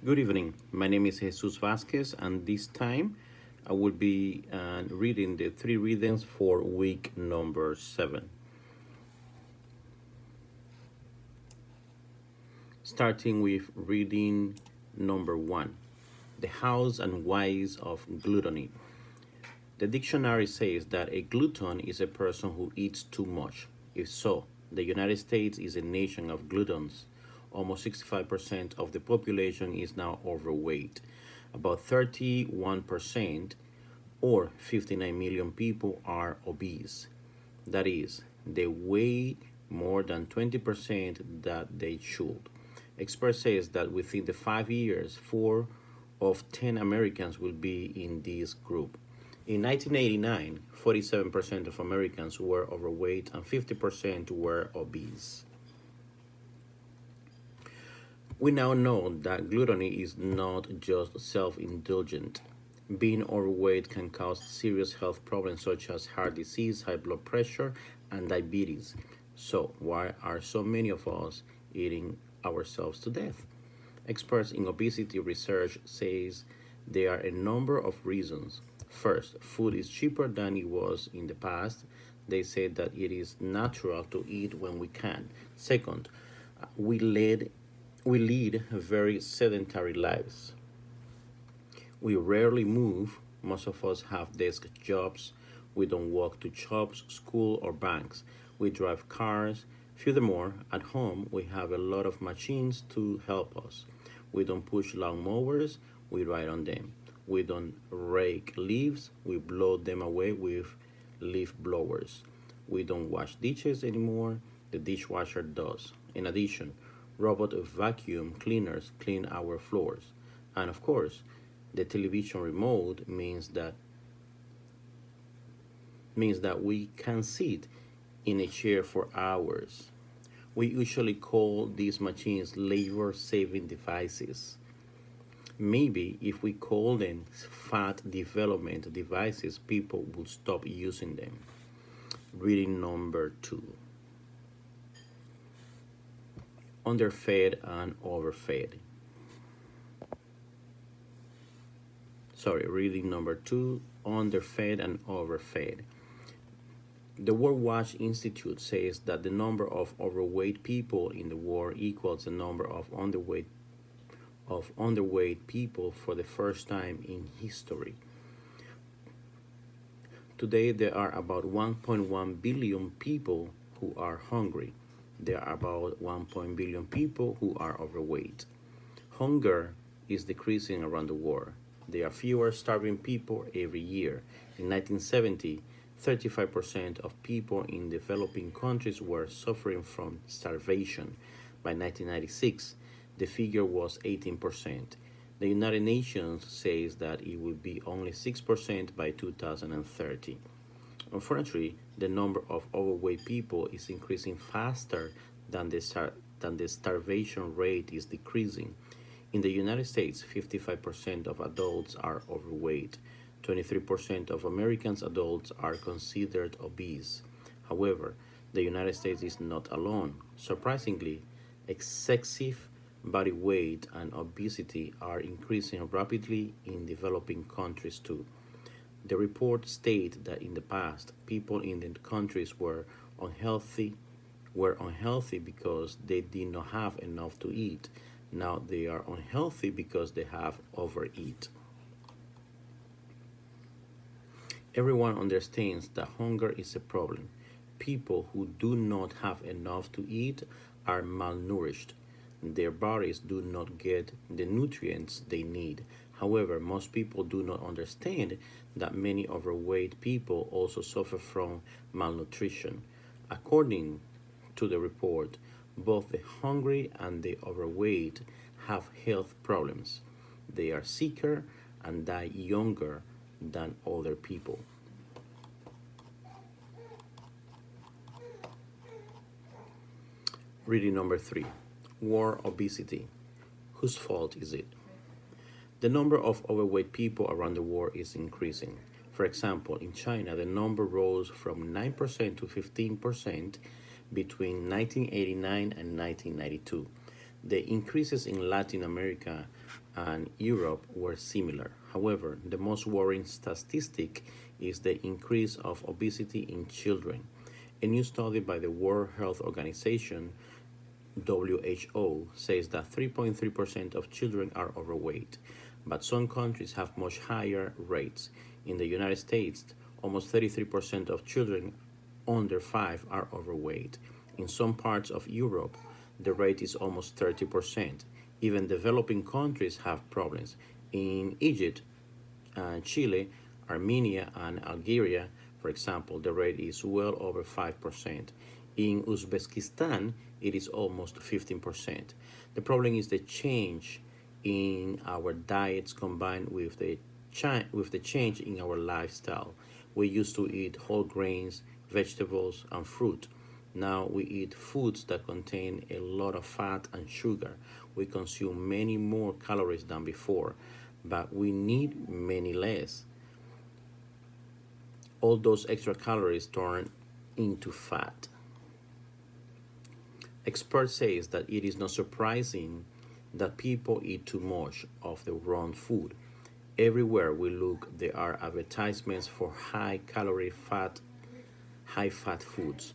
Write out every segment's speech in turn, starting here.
Good evening. My name is Jesus Vasquez, and this time I will be reading the three readings for week number 7. Starting with reading number 1, The Hows and Whys of Gluttony. The dictionary says that a glutton is a person who eats too much. If so, the United States is a nation of gluttons. Almost 65% of the population is now overweight. About 31% or 59 million people are obese. That is, they weigh more than 20% that they should. Experts say that within the 5 years, 4 of 10 Americans will be in this group. In 1989, 47% of Americans were overweight and 50% were obese. We now know that gluttony is not just self-indulgent. Being overweight can cause serious health problems such as heart disease, high blood pressure, and diabetes. So, why are so many of us eating ourselves to death? Experts in obesity research says there are a number of reasons. First, food is cheaper than it was in the past. They say that it is natural to eat when we can. Second, we lead very sedentary lives. We rarely move. Most of us have desk jobs. We don't walk to shops, school, or banks. We drive cars. Furthermore, at home, we have a lot of machines to help us. We don't push lawn mowers, we ride on them. We don't rake leaves, we blow them away with leaf blowers. We don't wash dishes anymore, the dishwasher does. In addition, robot vacuum cleaners clean our floors. And of course, the television remote means that we can sit in a chair for hours. We usually call these machines labor-saving devices. Maybe if we call them fat development devices, people will stop using them. Reading number 2. Underfed and overfed. Reading number 2, underfed and overfed. The World Watch Institute says that the number of overweight people in the world equals the number of underweight people for the first time in history. Today there are about 1.1 billion people who are hungry. There are about 1 billion people who are overweight. Hunger is decreasing around the world. There are fewer starving people every year. In 1970, 35% of people in developing countries were suffering from starvation. By 1996, the figure was 18%. The United Nations says that it will be only 6% by 2030. Unfortunately, the number of overweight people is increasing faster than the starvation rate is decreasing. In the United States, 55% of adults are overweight. 23% of Americans adults are considered obese. However, the United States is not alone. Surprisingly, excessive body weight and obesity are increasing rapidly in developing countries too. The report states that in the past, people in the countries were unhealthy because they did not have enough to eat. Now they are unhealthy because they have overeat. Everyone understands that hunger is a problem. People who do not have enough to eat are malnourished. Their bodies do not get the nutrients they need. However, most people do not understand that many overweight people also suffer from malnutrition. According to the report, both the hungry and the overweight have health problems. They are sicker and die younger than other people. Reading number 3. War obesity. Whose fault is it? The number of overweight people around the world is increasing. For example, in China, the number rose from 9% to 15% between 1989 and 1992. The increases in Latin America and Europe were similar. However, the most worrying statistic is the increase of obesity in children. A new study by the World Health Organization WHO says that 3.3% of children are overweight, but some countries have much higher rates. In the United States, almost 33% of children under 5 are overweight. In some parts of Europe, the rate is almost 30%. Even developing countries have problems. In Egypt, Chile, Armenia, and Algeria, for example, the rate is well over 5%. In Uzbekistan, it is almost 15%. The problem is the change in our diets combined with the change in our lifestyle. We used to eat whole grains, vegetables, and fruit. Now we eat foods that contain a lot of fat and sugar. We consume many more calories than before, but we need many less. All those extra calories turn into fat. Experts say that it is not surprising that people eat too much of the wrong food. Everywhere we look, there are advertisements for high fat foods.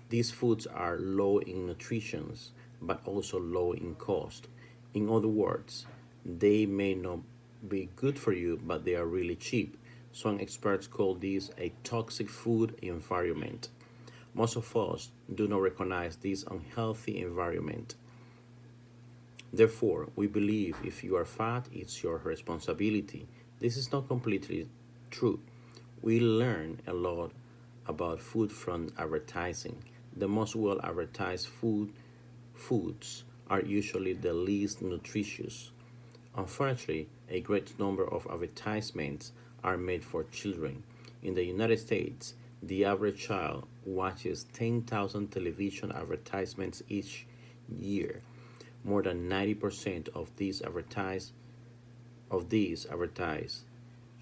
These foods are low in nutrition, but also low in cost. In other words, they may not be good for you, but they are really cheap. Some experts call this a toxic food environment. Most of us do not recognize this unhealthy environment. Therefore, we believe if you are fat, it's your responsibility. This is not completely true. We learn a lot about food from advertising. The most well advertised foods are usually the least nutritious. Unfortunately, a great number of advertisements are made for children. In the United States, the average child watches 10,000 television advertisements each year. More than 90% of these advertise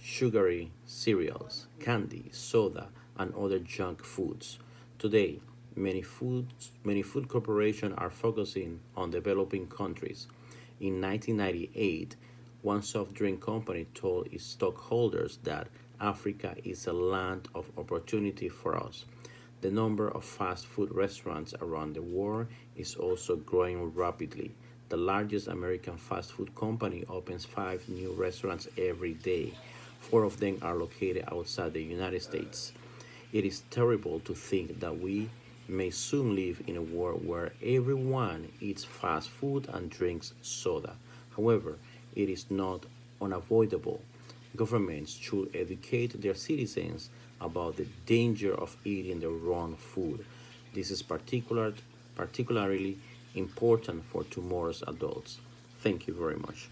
sugary cereals, candy, soda, and other junk foods. Today, many food corporations are focusing on developing countries. In 1998, one soft drink company told its stockholders that Africa is a land of opportunity for us. The number of fast food restaurants around the world is also growing rapidly. The largest American fast food company opens 5 new restaurants every day. 4 of them are located outside the United States. It is terrible to think that we may soon live in a world where everyone eats fast food and drinks soda. However, it is not unavoidable. Governments should educate their citizens about the danger of eating the wrong food. This is particularly important for tomorrow's adults. Thank you very much.